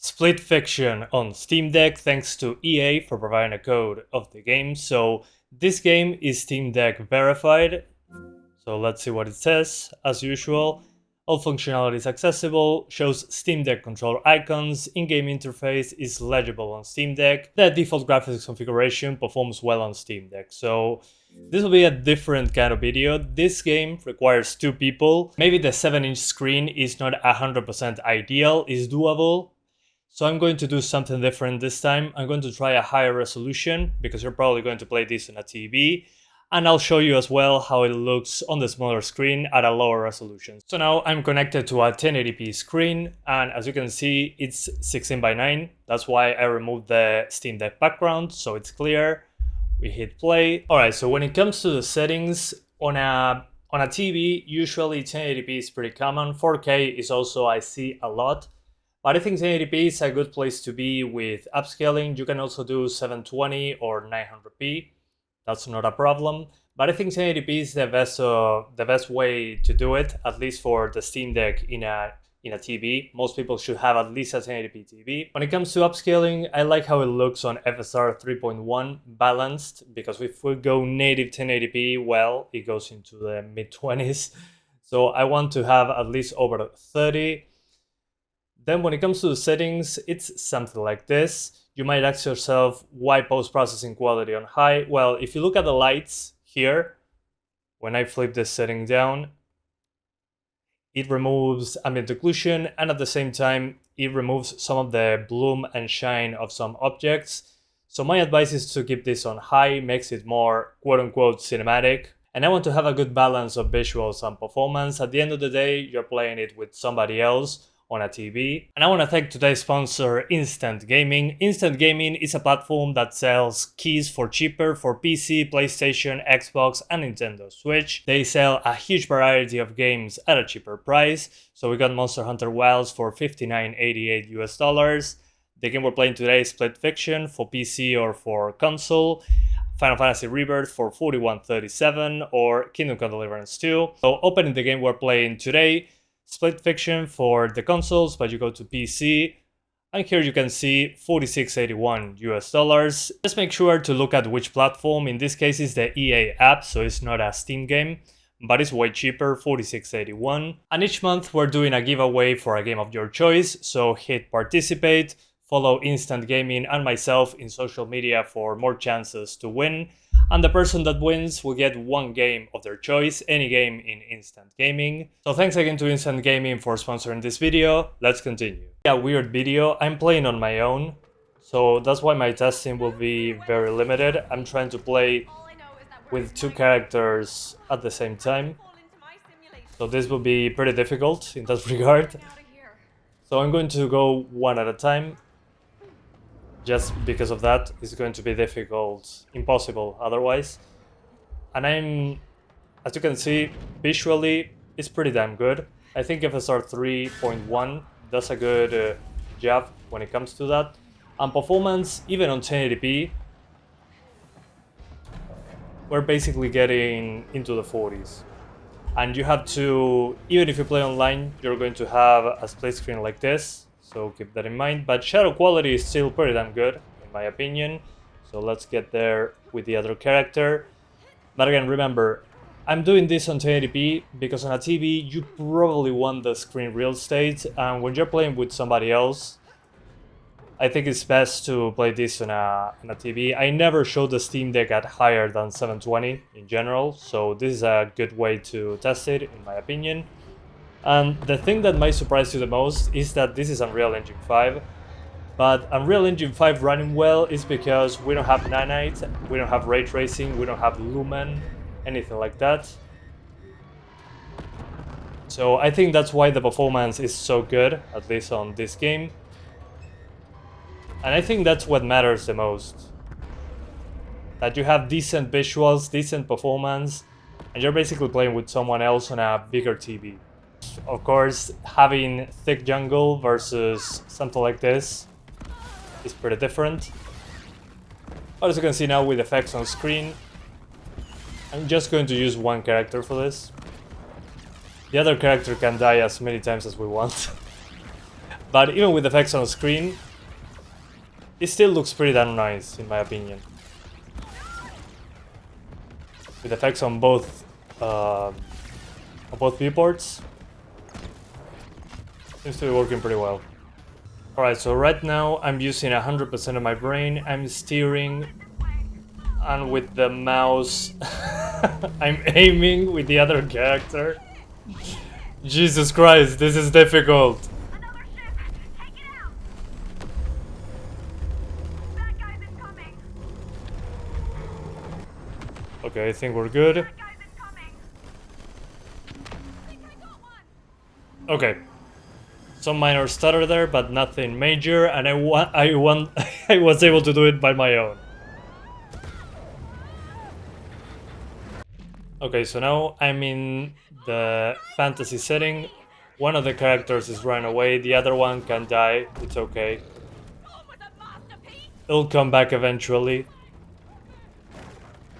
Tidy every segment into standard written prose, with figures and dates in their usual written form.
Split Fiction on Steam Deck, thanks to EA for providing a code of the game. So this game is Steam Deck verified. So let's see what it says. As usual, all functionality is accessible, shows Steam Deck controller icons, in-game interface is legible on Steam Deck, the default graphics configuration performs well on Steam Deck. So this will be a different kind of video. This game requires 2 people. Maybe the 7-inch screen is not 100% ideal, it's doable. So I'm going to do something different this time. I'm going to try a higher resolution because you're probably going to play this on a TV. And I'll show you as well how it looks on the smaller screen at a lower resolution. So now I'm connected to a 1080p screen, and as you can see, it's 16:9. That's why I removed the Steam Deck background, so it's clear. We hit play. Alright, so when it comes to the settings, on a TV, usually 1080p is pretty common. 4K is also, I see a lot. But I think 1080p is a good place to be with upscaling. You can also do 720 or 900p. That's not a problem. But I think 1080p is the best way to do it, at least for the Steam Deck in a TV. Most people should have at least a 1080p TV. When it comes to upscaling, I like how it looks on FSR 3.1 balanced, because if we go native 1080p, well, it goes into the mid-20s. So I want to have at least over 30. Then when it comes to the settings, it's something like this. You might ask yourself, why post-processing quality on high? Well, if you look at the lights here, when I flip this setting down, it removes ambient occlusion, and at the same time, it removes some of the bloom and shine of some objects. So my advice is to keep this on high, makes it more quote-unquote cinematic. And I want to have a good balance of visuals and performance. At the end of the day, you're playing it with somebody else on a TV. And I want to thank today's sponsor, Instant Gaming. Instant Gaming is a platform that sells keys for cheaper for PC, PlayStation, Xbox, and Nintendo Switch. They sell a huge variety of games at a cheaper price. So we got Monster Hunter Wilds for $59.88 US. The game we're playing today is Split Fiction for PC or for console. Final Fantasy Rebirth for $41.37 or Kingdom Come Deliverance 2. So opening the game we're playing today, Split Fiction for the consoles, but you go to PC, and here you can see $46.81 US. Just make sure to look at which platform. In this case, it's the EA app, so it's not a Steam game, but it's way cheaper, $46.81. And each month we're doing a giveaway for a game of your choice, so hit participate, follow Instant Gaming and myself in social media for more chances to win. And the person that wins will get one game of their choice, any game in Instant Gaming. So thanks again to Instant Gaming for sponsoring this video. Let's continue. Yeah, weird video. I'm playing on my own, so that's why my testing will be very limited. I'm trying to play with 2 characters at the same time, so this will be pretty difficult in that regard. So I'm going to go one at a time. Just because of that, it's going to be difficult, impossible otherwise. And as you can see, visually, it's pretty damn good. I think FSR 3.1 does a good job when it comes to that. And performance, even on 1080p, we're basically getting into the 40s. And you have to, even if you play online, you're going to have a split screen like this. So keep that in mind, but shadow quality is still pretty damn good, in my opinion. So let's get there with the other character. But again, remember, I'm doing this on 1080p because on a TV, you probably want the screen real estate. And when you're playing with somebody else, I think it's best to play this on a TV. I never show the Steam Deck at higher than 720 in general. So this is a good way to test it, in my opinion. And the thing that might surprise you the most is that this is Unreal Engine 5. But Unreal Engine 5 running well is because we don't have nanite, we don't have ray tracing, we don't have lumen, anything like that. So I think that's why the performance is so good, at least on this game. And I think that's what matters the most. That you have decent visuals, decent performance, and you're basically playing with someone else on a bigger TV. Of course, having thick jungle versus something like this is pretty different. But as you can see now with effects on screen, I'm just going to use one character for this. The other character can die as many times as we want. But even with effects on screen, it still looks pretty damn nice, in my opinion. With effects on both viewports, seems to be working pretty well. Alright, so right now I'm using 100% of my brain. I'm steering, and with the mouse I'm aiming with the other character. Jesus Christ, this is difficult. Okay, I think we're good. Okay. Some minor stutter there, but nothing major, and I was able to do it by my own. Okay, so now I'm in the fantasy setting. One of the characters is running away, the other one can die, it's okay. It'll come back eventually.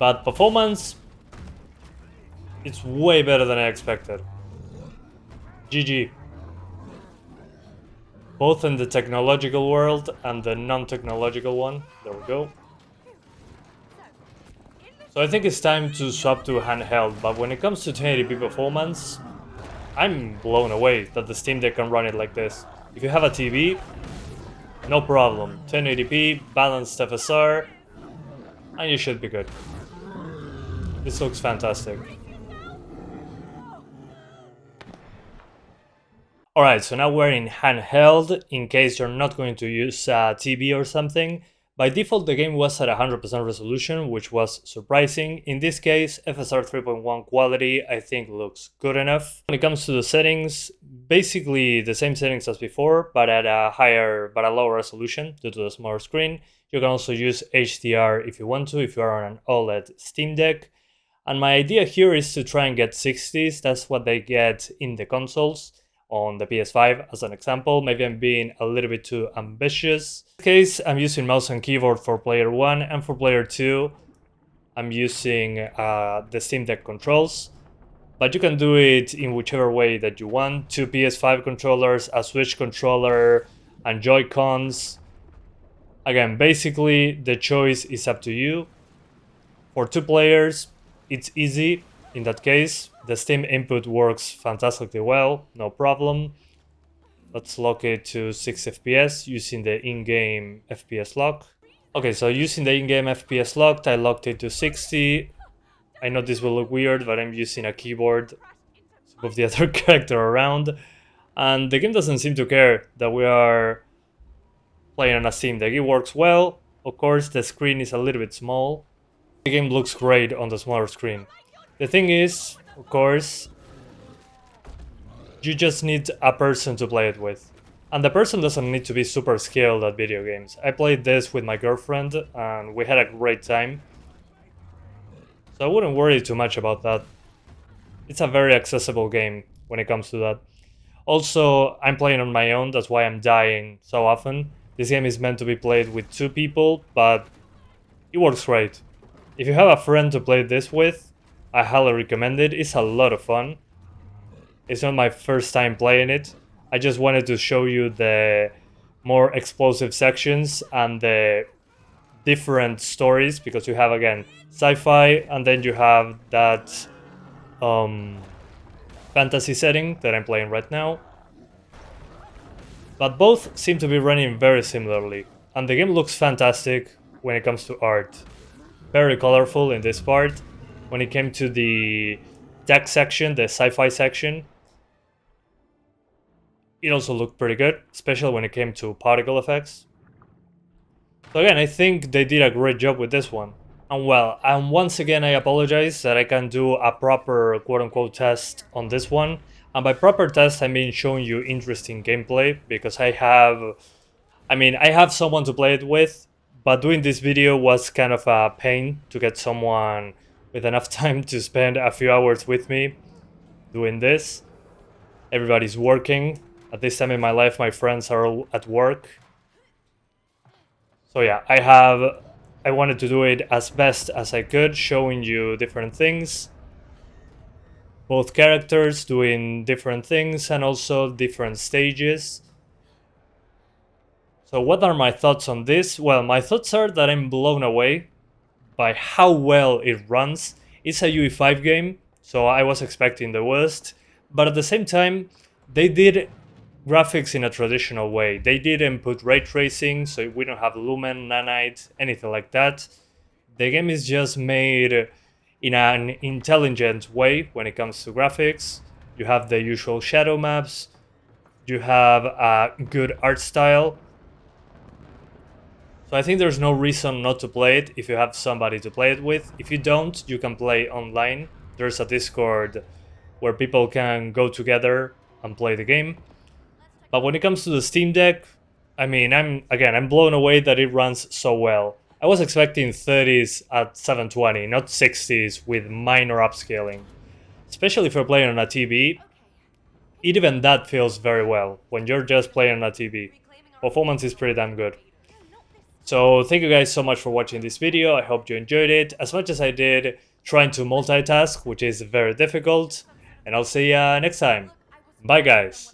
But performance, it's way better than I expected. GG. Both in the technological world and the non-technological one. There we go. So I think it's time to swap to handheld, but when it comes to 1080p performance, I'm blown away that the Steam Deck can run it like this. If you have a TV, no problem. 1080p, balanced FSR, and you should be good. This looks fantastic. Alright, so now we're in handheld, in case you're not going to use a TV or something. By default, the game was at 100% resolution, which was surprising. In this case, FSR 3.1 quality I think looks good enough. When it comes to the settings, basically the same settings as before, but at a lower resolution due to the smaller screen. You can also use HDR if you want to, if you are on an OLED Steam Deck. And my idea here is to try and get 60s, that's what they get in the consoles. On the PS5 as an example. Maybe I'm being a little bit too ambitious. In this case, I'm using mouse and keyboard for player 1, and for player 2 I'm using the Steam Deck controls. But you can do it in whichever way that you want. 2 PS5 controllers, a Switch controller, and Joy-Cons. Again, basically the choice is up to you. For 2 players, it's easy. In that case, the Steam input works fantastically well, no problem. Let's lock it to 6 FPS using the in-game FPS lock. Okay, so using the in-game FPS lock, I locked it to 60. I know this will look weird, but I'm using a keyboard to move the other character around. And the game doesn't seem to care that we are playing on a Steam Deck. It works well. Of course, the screen is a little bit small. The game looks great on the smaller screen. The thing is, of course, you just need a person to play it with. And the person doesn't need to be super skilled at video games. I played this with my girlfriend and we had a great time. So I wouldn't worry too much about that. It's a very accessible game when it comes to that. Also, I'm playing on my own, that's why I'm dying so often. This game is meant to be played with 2 people, but it works great. If you have a friend to play this with, I highly recommend it. It's a lot of fun. It's not my first time playing it. I just wanted to show you the more explosive sections and the different stories, because you have, again, sci-fi, and then you have that fantasy setting that I'm playing right now. But both seem to be running very similarly, and the game looks fantastic when it comes to art. Very colorful in this part. When it came to the tech section, the sci-fi section, it also looked pretty good, especially when it came to particle effects. So again, I think they did a great job with this one. And well, and once again I apologize that I can't do a proper quote-unquote test on this one. And by proper test I mean showing you interesting gameplay, because I have someone to play it with, but doing this video was kind of a pain to get someone with enough time to spend a few hours with me doing this. Everybody's working. At this time in my life, my friends are all at work. So yeah, I wanted to do it as best as I could, showing you different things. Both characters doing different things and also different stages. So what are my thoughts on this? Well, my thoughts are that I'm blown away by how well it runs. It's a UE5 game, so I was expecting the worst, but at the same time, they did graphics in a traditional way. They didn't put ray tracing, so we don't have lumen, nanite, anything like that. The game is just made in an intelligent way when it comes to graphics. You have the usual shadow maps, you have a good art style. So I think there's no reason not to play it if you have somebody to play it with. If you don't, you can play online. There's a Discord where people can go together and play the game. But when it comes to the Steam Deck, I mean, I'm blown away that it runs so well. I was expecting 30s at 720, not 60s with minor upscaling. Especially if you're playing on a TV, even that feels very well when you're just playing on a TV. Performance is pretty damn good. So thank you guys so much for watching this video. I hope you enjoyed it as much as I did trying to multitask, which is very difficult. And I'll see ya next time. Bye guys.